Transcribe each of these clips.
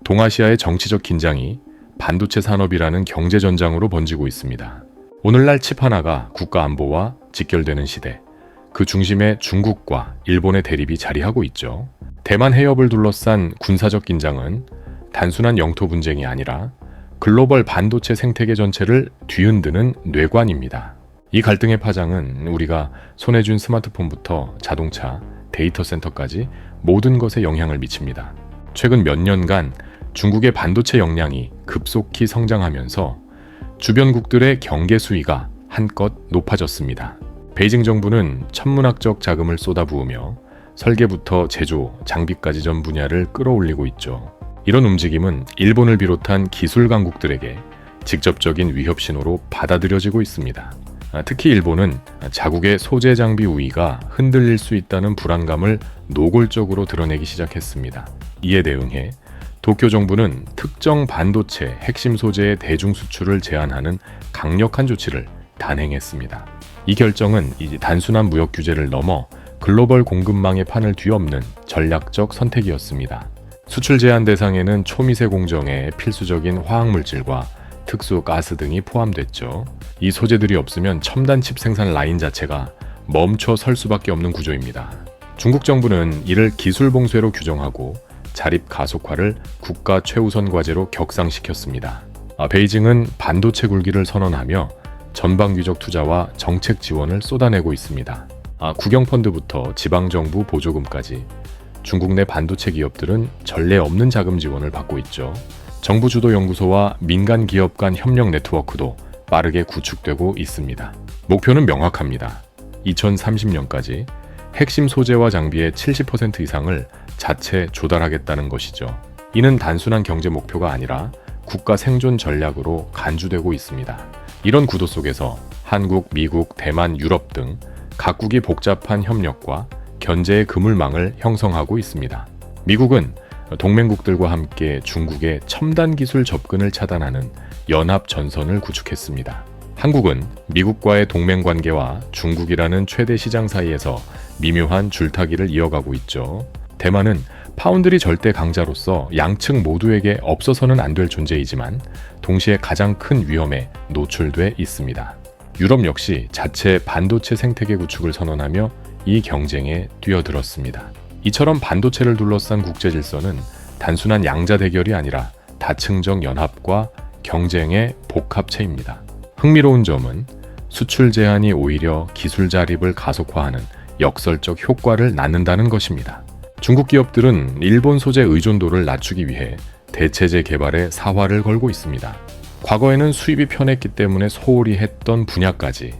동아시아의 정치적 긴장이 반도체 산업이라는 경제전장으로 번지고 있습니다. 오늘날 칩 하나가 국가 안보와 직결되는 시대, 그 중심에 중국과 일본의 대립이 자리하고 있죠. 대만 해협을 둘러싼 군사적 긴장은 단순한 영토 분쟁이 아니라 글로벌 반도체 생태계 전체를 뒤흔드는 뇌관입니다. 이 갈등의 파장은 우리가 손에 쥔 스마트폰부터 자동차, 데이터 센터까지 모든 것에 영향을 미칩니다. 최근 몇 년간 중국의 반도체 역량이 급속히 성장하면서 주변국들의 경계 수위가 한껏 높아졌습니다. 베이징 정부는 천문학적 자금을 쏟아부으며 설계부터 제조, 장비까지 전 분야를 끌어올리고 있죠. 이런 움직임은 일본을 비롯한 기술 강국들에게 직접적인 위협 신호로 받아들여지고 있습니다. 특히 일본은 자국의 소재 장비 우위가 흔들릴 수 있다는 불안감을 노골적으로 드러내기 시작했습니다. 이에 대응해 도쿄 정부는 특정 반도체 핵심 소재의 대중 수출을 제한하는 강력한 조치를 단행했습니다. 이 결정은 이제 단순한 무역 규제를 넘어 글로벌 공급망의 판을 뒤엎는 전략적 선택이었습니다. 수출 제한 대상에는 초미세 공정의 필수적인 화학물질과 특수 가스 등이 포함됐죠. 이 소재들이 없으면 첨단 칩 생산 라인 자체가 멈춰 설 수밖에 없는 구조입니다. 중국 정부는 이를 기술 봉쇄로 규정하고 자립 가속화를 국가 최우선 과제로 격상시켰습니다. 베이징은 반도체 굴기를 선언하며 전방위적 투자와 정책 지원을 쏟아내고 있습니다. 국영펀드부터 지방정부 보조금까지 중국 내 반도체 기업들은 전례 없는 자금 지원을 받고 있죠. 정부 주도 연구소와 민간 기업 간 협력 네트워크도 빠르게 구축되고 있습니다. 목표는 명확합니다. 2030년까지 핵심 소재와 장비의 70% 이상을 자체 조달하겠다는 것이죠. 이는 단순한 경제 목표가 아니라 국가 생존 전략으로 간주되고 있습니다. 이런 구도 속에서 한국, 미국, 대만, 유럽 등 각국이 복잡한 협력과 견제의 그물망을 형성하고 있습니다. 미국은 동맹국들과 함께 중국의 첨단 기술 접근을 차단하는 연합 전선을 구축했습니다. 한국은 미국과의 동맹 관계와 중국이라는 최대 시장 사이에서 미묘한 줄타기를 이어가고 있죠. 대만은 파운드리 절대 강자로서 양측 모두에게 없어서는 안 될 존재이지만 동시에 가장 큰 위험에 노출돼 있습니다. 유럽 역시 자체 반도체 생태계 구축을 선언하며 이 경쟁에 뛰어들었습니다. 이처럼 반도체를 둘러싼 국제 질서는 단순한 양자 대결이 아니라 다층적 연합과 경쟁의 복합체입니다. 흥미로운 점은 수출 제한이 오히려 기술 자립을 가속화하는 역설적 효과를 낳는다는 것입니다. 중국 기업들은 일본 소재 의존도를 낮추기 위해 대체재 개발에 사활을 걸고 있습니다. 과거에는 수입이 편했기 때문에 소홀히 했던 분야까지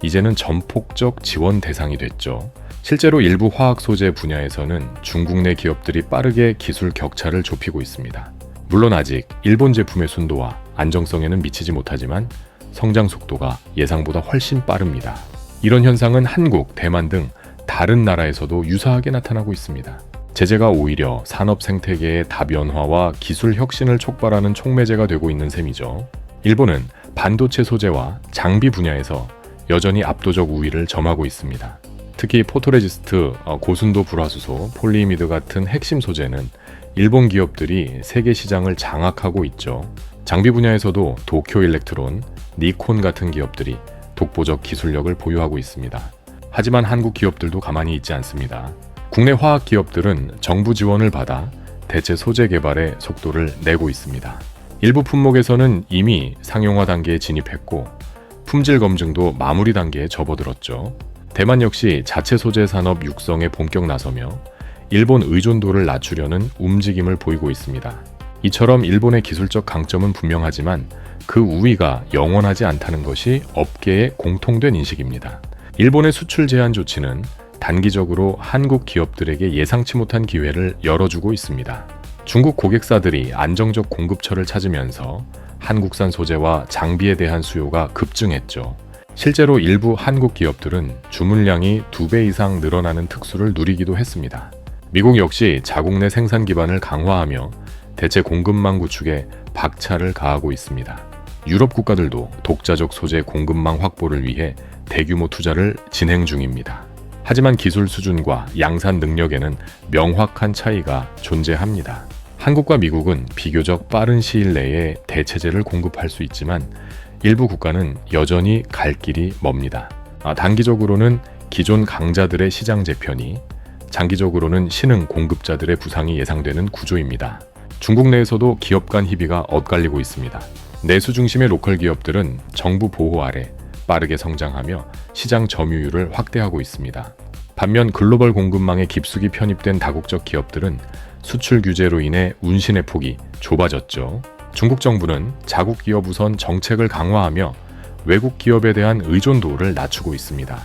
이제는 전폭적 지원 대상이 됐죠. 실제로 일부 화학 소재 분야에서는 중국 내 기업들이 빠르게 기술 격차를 좁히고 있습니다. 물론 아직 일본 제품의 순도와 안정성에는 미치지 못하지만 성장 속도가 예상보다 훨씬 빠릅니다. 이런 현상은 한국, 대만 등 다른 나라에서도 유사하게 나타나고 있습니다. 제재가 오히려 산업 생태계의 다변화와 기술 혁신을 촉발하는 촉매제가 되고 있는 셈이죠. 일본은 반도체 소재와 장비 분야에서 여전히 압도적 우위를 점하고 있습니다. 특히 포토레지스트, 고순도 불화수소, 폴리이미드 같은 핵심 소재는 일본 기업들이 세계 시장을 장악하고 있죠. 장비 분야에서도 도쿄 일렉트론, 니콘 같은 기업들이 독보적 기술력을 보유하고 있습니다. 하지만 한국 기업들도 가만히 있지 않습니다. 국내 화학 기업들은 정부 지원을 받아 대체 소재 개발에 속도를 내고 있습니다. 일부 품목에서는 이미 상용화 단계에 진입했고 품질 검증도 마무리 단계에 접어들었죠. 대만 역시 자체 소재 산업 육성에 본격 나서며 일본 의존도를 낮추려는 움직임을 보이고 있습니다. 이처럼 일본의 기술적 강점은 분명하지만 그 우위가 영원하지 않다는 것이 업계의 공통된 인식입니다. 일본의 수출 제한 조치는 단기적으로 한국 기업들에게 예상치 못한 기회를 열어주고 있습니다. 중국 고객사들이 안정적 공급처를 찾으면서 한국산 소재와 장비에 대한 수요가 급증했죠. 실제로 일부 한국 기업들은 주문량이 2배 이상 늘어나는 특수를 누리기도 했습니다. 미국 역시 자국 내 생산 기반을 강화하며 대체 공급망 구축에 박차를 가하고 있습니다. 유럽 국가들도 독자적 소재 공급망 확보를 위해 대규모 투자를 진행 중입니다. 하지만 기술 수준과 양산 능력에는 명확한 차이가 존재합니다. 한국과 미국은 비교적 빠른 시일 내에 대체재를 공급할 수 있지만 일부 국가는 여전히 갈 길이 멉니다. 단기적으로는 기존 강자들의 시장 재편이, 장기적으로는 신흥 공급자들의 부상이 예상되는 구조입니다. 중국 내에서도 기업 간 희비가 엇갈리고 있습니다. 내수 중심의 로컬 기업들은 정부 보호 아래 빠르게 성장하며 시장 점유율을 확대하고 있습니다. 반면 글로벌 공급망에 깊숙이 편입된 다국적 기업들은 수출 규제로 인해 운신의 폭이 좁아졌죠. 중국 정부는 자국 기업 우선 정책을 강화하며 외국 기업에 대한 의존도를 낮추고 있습니다.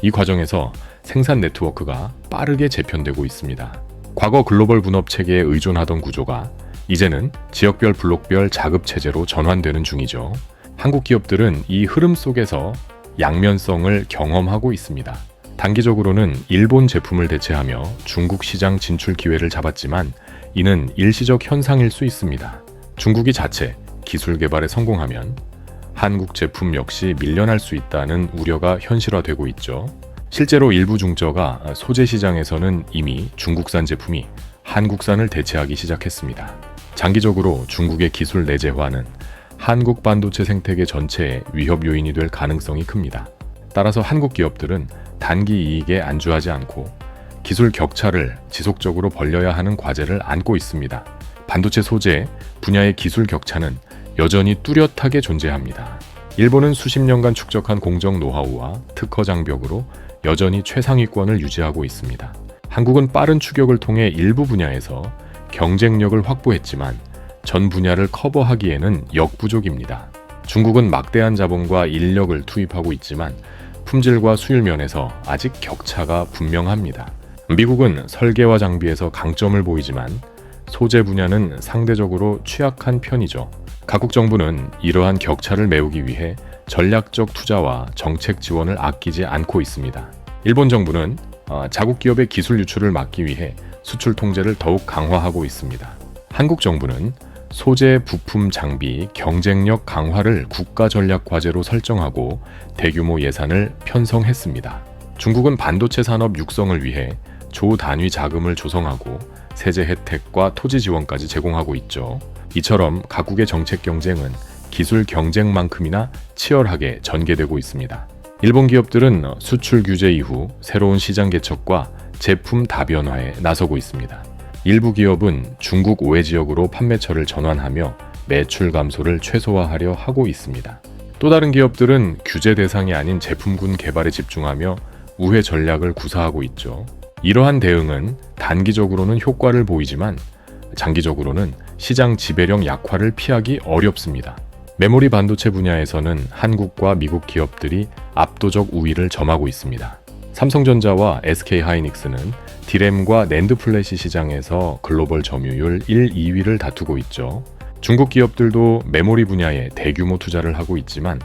이 과정에서 생산 네트워크가 빠르게 재편되고 있습니다. 과거 글로벌 분업 체계에 의존하던 구조가 이제는 지역별 블록별 자급 체제로 전환되는 중이죠. 한국 기업들은 이 흐름 속에서 양면성을 경험하고 있습니다. 단기적으로는 일본 제품을 대체하며 중국 시장 진출 기회를 잡았지만 이는 일시적 현상일 수 있습니다. 중국이 자체 기술 개발에 성공하면 한국 제품 역시 밀려날 수 있다는 우려가 현실화되고 있죠. 실제로 일부 중저가 소재 시장에서는 이미 중국산 제품이 한국산을 대체하기 시작했습니다. 장기적으로 중국의 기술 내재화는 한국 반도체 생태계 전체의 위협 요인이 될 가능성이 큽니다. 따라서 한국 기업들은 단기 이익에 안주하지 않고 기술 격차를 지속적으로 벌려야 하는 과제를 안고 있습니다. 반도체 소재 분야의 기술 격차는 여전히 뚜렷하게 존재합니다. 일본은 수십 년간 축적한 공정 노하우와 특허 장벽으로 여전히 최상위권을 유지하고 있습니다. 한국은 빠른 추격을 통해 일부 분야에서 경쟁력을 확보했지만 전 분야를 커버하기에는 역부족입니다. 중국은 막대한 자본과 인력을 투입하고 있지만 품질과 수율 면에서 아직 격차가 분명합니다. 미국은 설계와 장비에서 강점을 보이지만 소재 분야는 상대적으로 취약한 편이죠. 각국 정부는 이러한 격차를 메우기 위해 전략적 투자와 정책 지원을 아끼지 않고 있습니다. 일본 정부는 자국 기업의 기술 유출을 막기 위해 수출 통제를 더욱 강화하고 있습니다. 한국 정부는 소재, 부품, 장비, 경쟁력 강화를 국가 전략 과제로 설정하고 대규모 예산을 편성했습니다. 중국은 반도체 산업 육성을 위해 조 단위 자금을 조성하고 세제 혜택과 토지 지원까지 제공하고 있죠. 이처럼 각국의 정책 경쟁은 기술 경쟁만큼이나 치열하게 전개되고 있습니다. 일본 기업들은 수출 규제 이후 새로운 시장 개척과 제품 다변화에 나서고 있습니다. 일부 기업은 중국 오해 지역으로 판매처를 전환하며 매출 감소를 최소화하려 하고 있습니다. 또 다른 기업들은 규제 대상이 아닌 제품군 개발에 집중하며 우회 전략을 구사하고 있죠. 이러한 대응은 단기적으로는 효과를 보이지만 장기적으로는 시장 지배력 약화를 피하기 어렵습니다. 메모리 반도체 분야에서는 한국과 미국 기업들이 압도적 우위를 점하고 있습니다. 삼성전자와 SK하이닉스는 디램과 낸드 플래시 시장에서 글로벌 점유율 1, 2위를 다투고 있죠. 중국 기업들도 메모리 분야에 대규모 투자를 하고 있지만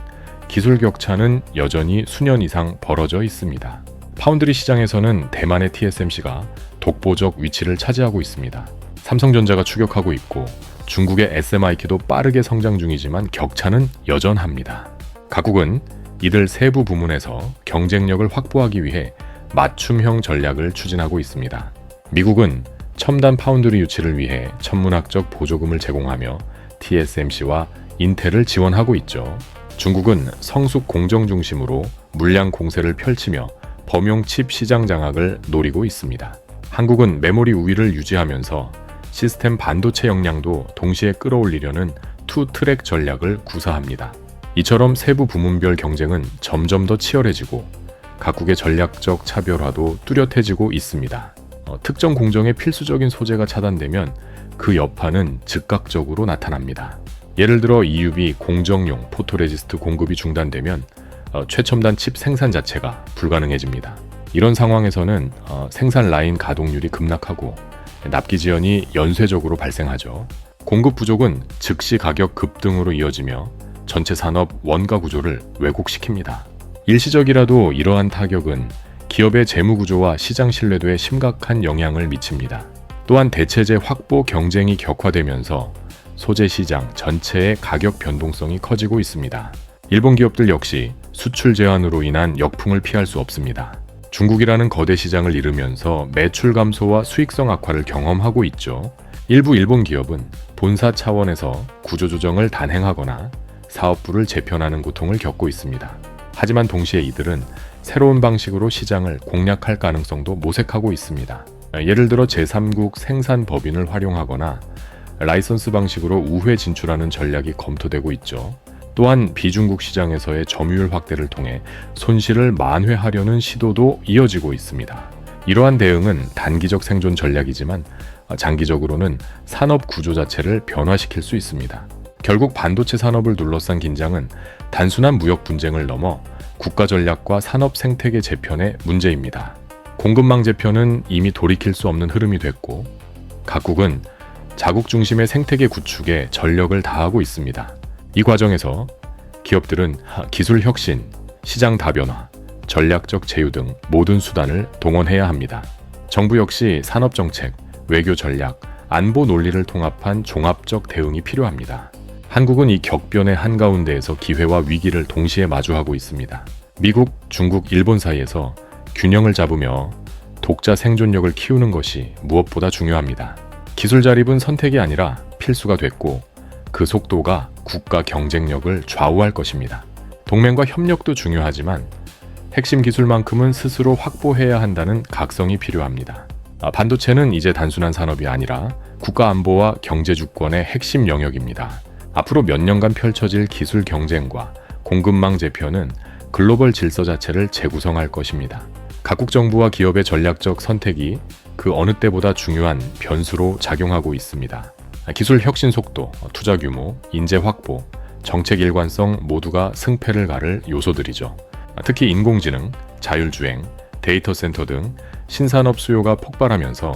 기술 격차는 여전히 수년 이상 벌어져 있습니다. 파운드리 시장에서는 대만의 TSMC가 독보적 위치를 차지하고 있습니다. 삼성전자가 추격하고 있고 중국의 SMIK도 빠르게 성장 중이지만 격차는 여전합니다. 각국은 이들 세부 부문에서 경쟁력을 확보하기 위해 맞춤형 전략을 추진하고 있습니다. 미국은 첨단 파운드리 유치를 위해 천문학적 보조금을 제공하며 TSMC와 인텔을 지원하고 있죠. 중국은 성숙 공정 중심으로 물량 공세를 펼치며 범용 칩 시장 장악을 노리고 있습니다. 한국은 메모리 우위를 유지하면서 시스템 반도체 역량도 동시에 끌어올리려는 투 트랙 전략을 구사합니다. 이처럼 세부 부문별 경쟁은 점점 더 치열해지고 각국의 전략적 차별화도 뚜렷해지고 있습니다. 특정 공정의 필수적인 소재가 차단되면 그 여파는 즉각적으로 나타납니다. 예를 들어 EUV 공정용 포토레지스트 공급이 중단되면 최첨단 칩 생산 자체가 불가능해집니다. 이런 상황에서는 생산 라인 가동률이 급락하고 납기 지연이 연쇄적으로 발생하죠. 공급 부족은 즉시 가격 급등으로 이어지며 전체 산업 원가 구조를 왜곡시킵니다. 일시적이라도 이러한 타격은 기업의 재무 구조와 시장 신뢰도에 심각한 영향을 미칩니다. 또한 대체재 확보 경쟁이 격화되면서 소재 시장 전체의 가격 변동성이 커지고 있습니다. 일본 기업들 역시 수출 제한으로 인한 역풍을 피할 수 없습니다. 중국이라는 거대 시장을 잃으면서 매출 감소와 수익성 악화를 경험하고 있죠. 일부 일본 기업은 본사 차원에서 구조조정을 단행하거나 사업부를 재편하는 고통을 겪고 있습니다. 하지만 동시에 이들은 새로운 방식으로 시장을 공략할 가능성도 모색하고 있습니다. 예를 들어 제3국 생산법인을 활용하거나 라이선스 방식으로 우회 진출하는 전략이 검토되고 있죠. 또한 비중국 시장에서의 점유율 확대를 통해 손실을 만회하려는 시도도 이어지고 있습니다. 이러한 대응은 단기적 생존 전략이지만 장기적으로는 산업 구조 자체를 변화시킬 수 있습니다. 결국 반도체 산업을 둘러싼 긴장은 단순한 무역 분쟁을 넘어 국가 전략과 산업 생태계 재편의 문제입니다. 공급망 재편은 이미 돌이킬 수 없는 흐름이 됐고, 각국은 자국 중심의 생태계 구축에 전력을 다하고 있습니다. 이 과정에서 기업들은 기술 혁신, 시장 다변화, 전략적 제휴 등 모든 수단을 동원해야 합니다. 정부 역시 산업 정책, 외교 전략, 안보 논리를 통합한 종합적 대응이 필요합니다. 한국은 이 격변의 한가운데에서 기회와 위기를 동시에 마주하고 있습니다. 미국, 중국, 일본 사이에서 균형을 잡으며 독자 생존력을 키우는 것이 무엇보다 중요합니다. 기술 자립은 선택이 아니라 필수가 됐고, 그 속도가 국가 경쟁력을 좌우할 것입니다. 동맹과 협력도 중요하지만 핵심 기술만큼은 스스로 확보해야 한다는 각성이 필요합니다. 반도체는 이제 단순한 산업이 아니라 국가 안보와 경제 주권의 핵심 영역입니다. 앞으로 몇 년간 펼쳐질 기술 경쟁과 공급망 재편은 글로벌 질서 자체를 재구성할 것입니다. 각국 정부와 기업의 전략적 선택이 그 어느 때보다 중요한 변수로 작용하고 있습니다. 기술 혁신 속도, 투자 규모, 인재 확보, 정책 일관성 모두가 승패를 가를 요소들이죠. 특히 인공지능, 자율주행, 데이터 센터 등 신산업 수요가 폭발하면서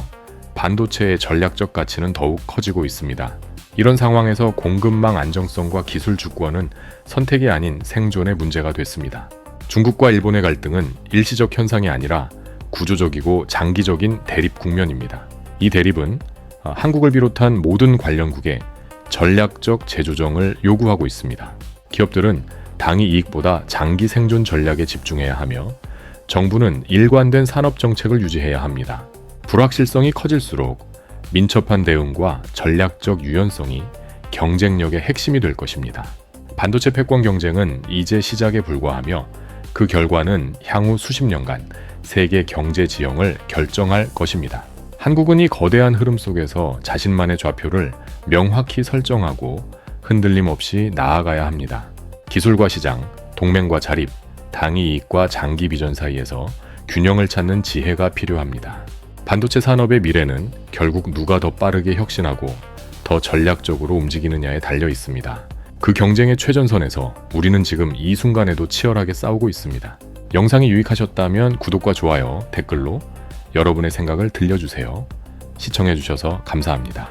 반도체의 전략적 가치는 더욱 커지고 있습니다. 이런 상황에서 공급망 안정성과 기술 주권은 선택이 아닌 생존의 문제가 됐습니다. 중국과 일본의 갈등은 일시적 현상이 아니라 구조적이고 장기적인 대립 국면입니다. 이 대립은 한국을 비롯한 모든 관련국에 전략적 재조정을 요구하고 있습니다. 기업들은 당위 이익보다 장기 생존 전략에 집중해야 하며, 정부는 일관된 산업 정책을 유지해야 합니다. 불확실성이 커질수록 민첩한 대응과 전략적 유연성이 경쟁력의 핵심이 될 것입니다. 반도체 패권 경쟁은 이제 시작에 불과하며, 그 결과는 향후 수십 년간 세계 경제 지형을 결정할 것입니다. 한국은 이 거대한 흐름 속에서 자신만의 좌표를 명확히 설정하고 흔들림 없이 나아가야 합니다. 기술과 시장, 동맹과 자립, 당위 이익과 장기 비전 사이에서 균형을 찾는 지혜가 필요합니다. 반도체 산업의 미래는 결국 누가 더 빠르게 혁신하고 더 전략적으로 움직이느냐에 달려 있습니다. 그 경쟁의 최전선에서 우리는 지금 이 순간에도 치열하게 싸우고 있습니다. 영상이 유익하셨다면 구독과 좋아요, 댓글로 여러분의 생각을 들려주세요. 시청해주셔서 감사합니다.